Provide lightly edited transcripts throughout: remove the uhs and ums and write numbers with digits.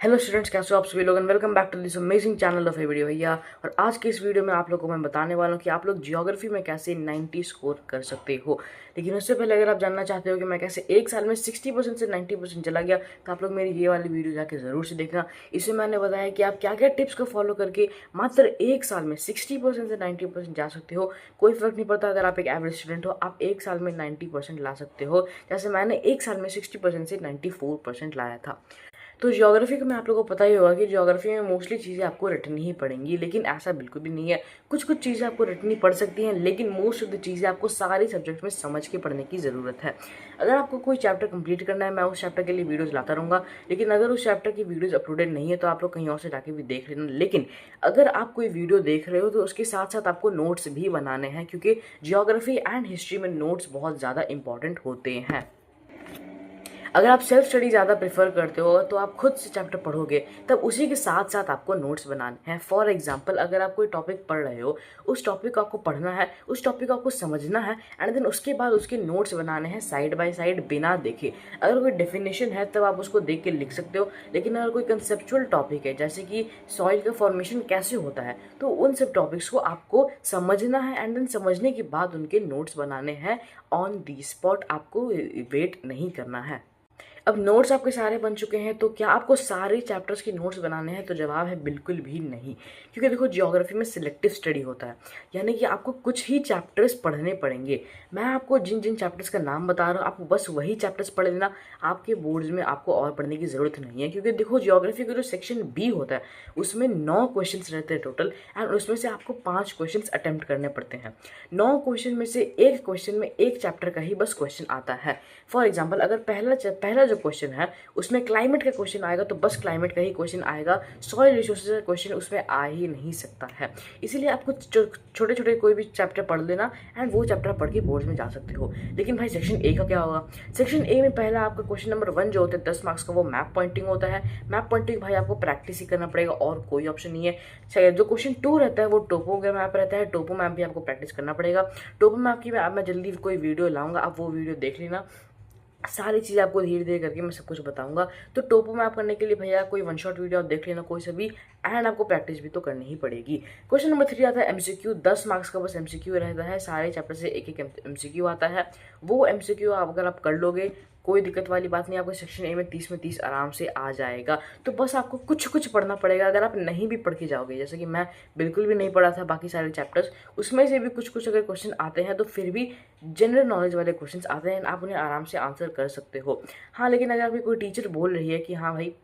Hello students, कैसे हो आप सभी लोग and welcome back to this amazing channel of a video भैया। और आज के इस वीडियो में आप लोगों को मैं बताने वाला हूँ कि आप लोग जियोग्राफी में कैसे 90 स्कोर कर सकते हो। लेकिन उससे पहले अगर आप जानना चाहते हो कि मैं कैसे एक साल में 60% से 90% चला गया, तो आप लोग मेरी ये वाली वीडियो जाके ज़रूर से देखना। इसमें मैंने बताया कि आप क्या क्या टिप्स को फॉलो करके मात्र एक साल में 60% से 90% जा सकते हो। कोई फ़र्क नहीं पड़ता, अगर आप एक एवरेज स्टूडेंट हो आप एक साल में 90% ला सकते हो, जैसे मैंने एक साल में 60% से 94% लाया था। तो ज्योग्राफी का मैं आप लोगों को पता ही होगा कि ज्योग्राफी में मोस्टली चीज़ें आपको रटनी ही पड़ेंगी, लेकिन ऐसा बिल्कुल भी नहीं है। कुछ कुछ चीज़ें आपको रटनी पड़ सकती हैं, लेकिन मोस्ट ऑफ द चीज़ें आपको सारे सब्जेक्ट में समझ के पढ़ने की ज़रूरत है। अगर आपको कोई चैप्टर कंप्लीट करना है, मैं उस चैप्टर के लिए वीडियोज़ लाता रहूँगा, लेकिन अगर उस चैप्टर की वीडियोज़ अपलोडेड नहीं है तो आप लोग कहीं और से जाके भी देख लेना। लेकिन अगर आप कोई वीडियो देख रहे हो तो उसके साथ साथ आपको नोट्स भी बनाने हैं, क्योंकि ज्योग्राफी एंड हिस्ट्री में नोट्स बहुत ज़्यादा इंपॉर्टेंट होते हैं। अगर आप सेल्फ स्टडी ज़्यादा प्रेफर करते हो तो आप खुद से चैप्टर पढ़ोगे, तब उसी के साथ साथ आपको नोट्स बनाने हैं। फॉर एग्जांपल, अगर आप कोई टॉपिक पढ़ रहे हो, उस टॉपिक को आपको पढ़ना है, उस टॉपिक को आपको समझना है, एंड देन उसके बाद उसके नोट्स बनाने हैं साइड बाय साइड बिना देखे। अगर कोई डेफिनेशन है तब आप उसको देख के लिख सकते हो, लेकिन अगर कोई कंसेप्चुअल टॉपिक है जैसे कि सॉइल का फॉर्मेशन कैसे होता है, तो उन सब टॉपिक्स को आपको समझना है, एंड देन समझने के बाद उनके नोट्स बनाने हैं। ऑन दी स्पॉट आपको वेट नहीं करना है। अब नोट्स आपके सारे बन चुके हैं, तो क्या आपको सारे चैप्टर्स के नोट्स बनाने हैं? तो जवाब है बिल्कुल भी नहीं। क्योंकि देखो, ज्योग्राफी में सिलेक्टिव स्टडी होता है, यानी कि आपको कुछ ही चैप्टर्स पढ़ने पड़ेंगे। मैं आपको जिन जिन चैप्टर्स का नाम बता रहा हूँ, आप बस वही चैप्टर्स पढ़ लेना। आपके बोर्ड्स में आपको और पढ़ने की ज़रूरत नहीं है, क्योंकि देखो, ज्योग्राफी का जो सेक्शन बी होता है उसमें 9 क्वेश्चन रहते हैं टोटल, एंड उसमें से आपको 5 क्वेश्चन अटेम्प्ट करने पड़ते हैं। 9 क्वेश्चन में से एक क्वेश्चन में एक चैप्टर का ही बस क्वेश्चन आता है। फॉर एग्जाम्पल, अगर पहला जो क्वेश्चन है उसमें क्लाइमेट का क्वेश्चन आएगा, तो बस क्लाइमेट का ही क्वेश्चन आएगा। सॉइल रिसोर्सेज का क्वेश्चन उसमें आ ही नहीं सकता है। इसीलिए आपको छोटे छोटे कोई भी चैप्टर पढ़ लेना, एंड वो चैप्टर पढ़ के बोर्ड में जा सकते हो। लेकिन भाई सेक्शन ए का क्या होगा? सेक्शन ए में पहला आपका क्वेश्चन नंबर 1 जो होता है 10 मार्क्स का, वो मैप पॉइंटिंग होता है। मैप पॉइंटिंग भाई आपको प्रैक्टिस ही करना पड़ेगा, और कोई ऑप्शन नहीं है। जो क्वेश्चन 2 रहता है वो टोपो का मैप रहता है। टोपो मैप भी आपको प्रैक्टिस करना पड़ेगा। टोपो मैप की मैं जल्दी कोई वीडियो लाऊंगा, आप वो वीडियो देख लेना। सारी चीज़ आपको धीरे धीरे करके मैं सब कुछ बताऊंगा। तो टोपो मैप करने के लिए भैया कोई वन शॉट वीडियो आप देख लेना, कोई सा भी, एंड आपको प्रैक्टिस भी तो करनी ही पड़ेगी। क्वेश्चन नंबर 3 आता है एमसीक्यू। 10 मार्क्स का बस एमसीक्यू रहता है, सारे चैप्टर से एक एक एमसीक्यू आता है। वो एमसीक्यू अगर आप कर लोगे, कोई दिक्कत वाली बात नहीं, आपको सेक्शन ए में 30 में 30 आराम से आ जाएगा। तो बस आपको कुछ कुछ पढ़ना पड़ेगा। अगर आप नहीं भी पढ़ के जाओगे, जैसे कि मैं बिल्कुल भी नहीं पढ़ा था बाकी सारे चैप्टर्स, उसमें से भी कुछ कुछ अगर क्वेश्चन आते हैं तो फिर भी जनरल नॉलेज वाले क्वेश्चन आते हैं, आप उन्हें आराम से आंसर कर सकते हो। हाँ, लेकिन अगर आपकी कोई टीचर बोल रही है कि हाँ भाई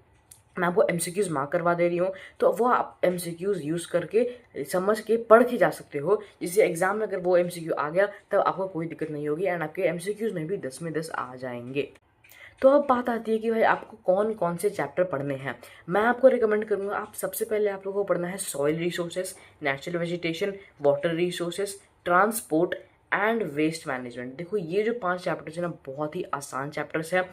मैं आपको एमसीक्यूज मार्क करवा दे रही हूँ, तो वो आप एमसीक्यूज यूज़ करके समझ के पढ़ के जा सकते हो, जिससे एग्जाम में अगर वो एमसीक्यू आ गया तब आपको कोई दिक्कत नहीं होगी, एंड आपके एमसीक्यूज में भी 10 में 10 आ जाएंगे। तो अब बात आती है कि भाई आपको कौन कौन से चैप्टर पढ़ने हैं। मैं आपको रिकमेंड करूँगा, आप सबसे पहले आप लोगों को पढ़ना है soil resources, natural vegetation, water resources, transport and waste management. देखो, ये जो 5 चैप्टर्स हैं ना, बहुत ही आसान चैप्टर्स हैं।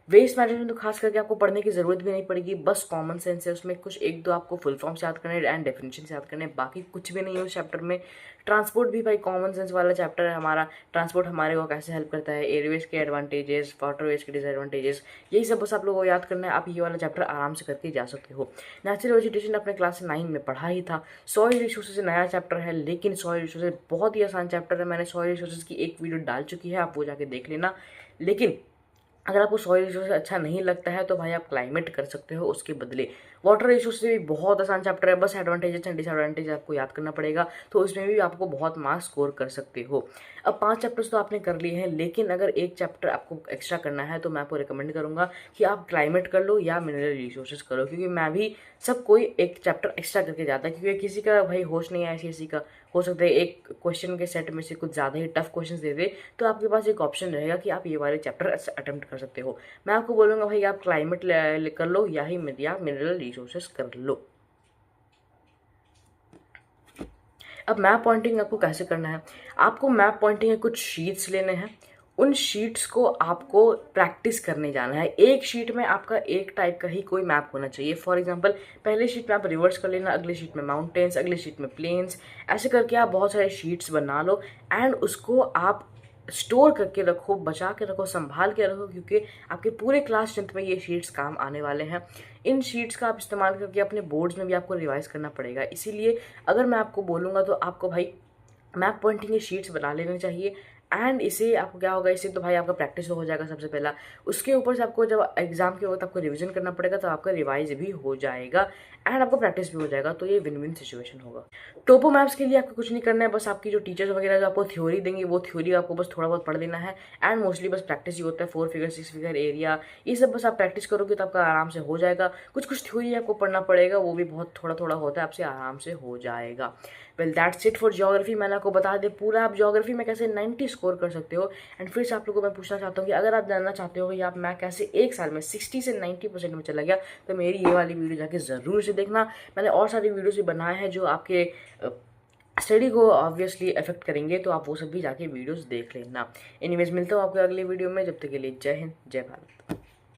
वेस्ट मैनेजमेंट तो खास करके आपको पढ़ने की ज़रूरत भी नहीं पड़ेगी, बस कॉमन सेंस है उसमें। कुछ एक दो आपको फुल फॉर्म्स याद करने एंड डेफिनेशन याद करने, बाकी कुछ भी नहीं है उस चैप्टर में। ट्रांसपोर्ट भी भाई कॉमन सेंस वाला चैप्टर है हमारा। ट्रांसपोर्ट हमारे को कैसे हेल्प करता है, एयरवेज के एडवांटेजेस, वाटरवेज के डिसएडवांटेजेस, यही सब बस आप लोगों को याद करना है। आप ये वाला चैप्टर आराम से करके जा सकते हो। नेचुरल वेजिटेशन अपने क्लास 9 में पढ़ा ही था। सॉइल रिसोर्सेज नया चैप्टर है, लेकिन सॉइल रिसोर्सेज बहुत ही आसान चैप्टर है। मैंने सॉइल रिसोर्सेज की एक वीडियो डाल चुकी है, आप वो जाके देख लेना। लेकिन अगर आपको सॉइल रिसोर्स अच्छा नहीं लगता है तो भाई आप क्लाइमेट कर सकते हो उसके बदले। वाटर रिसोर्स भी बहुत आसान चैप्टर है, बस एडवांटेजेस एंड डिसएडवांटेज आपको याद करना पड़ेगा, तो उसमें भी आपको बहुत मार्क्स स्कोर कर सकते हो। अब 5 चैप्टर्स तो आपने कर लिए हैं, लेकिन अगर एक चैप्टर आपको एक्स्ट्रा करना है तो मैं आपको रिकमेंड करूंगा कि आप क्लाइमेट कर लो या मिनरल रिसोर्सेज करो, क्योंकि मैं भी सब कोई एक चैप्टर एक्स्ट्रा करके जाता है, क्योंकि किसी का भाई होश नहीं है ऐसी का। हो सकता है एक क्वेश्चन के सेट में से कुछ ज़्यादा ही टफ क्वेश्चन दे दे, तो आपके पास एक ऑप्शन रहेगा कि आप ये वाले चैप्टर अटेम्प्ट कर सकते हो। मैं आपको बोलूँगा भाई आप क्लाइमेट कर लो या ही मिनरल रिसोर्सेज कर लो। अब मैप पॉइंटिंग आपको कैसे करना है? आपको मैप पॉइंटिंग के कुछ शीट्स लेने हैं, उन शीट्स को आपको प्रैक्टिस करने जाना है। एक शीट में आपका एक टाइप का ही कोई मैप होना चाहिए। फॉर एग्जांपल, पहले शीट में आप रिवर्स कर लेना, अगले शीट में माउंटेन्स, अगले शीट में प्लेन्स, ऐसे करके आप बहुत सारे शीट्स बना लो, एंड उसको आप स्टोर करके रखो, बचा के रखो, संभाल के रखो, क्योंकि आपके पूरे क्लास टेंथ में ये शीट्स काम आने वाले हैं। इन शीट्स का आप इस्तेमाल करके अपने बोर्ड्स में भी आपको रिवाइज करना पड़ेगा। इसीलिए अगर मैं आपको बोलूँगा तो आपको भाई मैप पॉइंटिंग की शीट्स बना लेनी चाहिए। एंड इसे आपको क्या होगा, इससे तो भाई आपका प्रैक्टिस हो जाएगा सबसे पहला। उसके ऊपर से आपको जब एग्जाम के वक्त आपको रिवीजन करना पड़ेगा तो आपका रिवाइज भी हो जाएगा एंड आपको प्रैक्टिस भी हो जाएगा। तो ये विन विन सिचुएशन होगा। टोपो मैप्स के लिए आपको कुछ नहीं करना है, बस आपकी जो टीचर्स वगैरह जो आपको थ्योरी देंगे वो थ्योरी आपको बस थोड़ा बहुत पढ़ लेना है। एंड मोस्टली बस प्रैक्टिस ही होता है, 4 फिगर 6 फिगर एरिया, ये सब बस आप प्रैक्टिस करोगे तो आपका आराम से हो जाएगा। कुछ कुछ थ्योरी आपको पढ़ना पड़ेगा, वो भी बहुत थोड़ा थोड़ा होता है, आपसे आराम से हो जाएगा। Well that's it for geography. मैंने आपको बता दें पूरा आप ज्योग्राफी में कैसे 90 स्कोर कर सकते हो। एंड फिर से आप लोगों को मैं पूछना चाहता हूँ कि अगर आप जानना चाहते हो कि आप मैं कैसे एक साल में 60 से 90% में चला गया, तो मेरी ये वाली वीडियो जाके ज़रूर से देखना। मैंने और सारी वीडियोस भी बनाए हैं जो आपके स्टडी को ऑब्वियसली इफेक्ट करेंगे, तो आप वो सब भी जाके वीडियोस देख लेना। एनीवेज मिलता हूँ आपको अगली वीडियो में, जब तक के लिए जय हिंद जय भारत।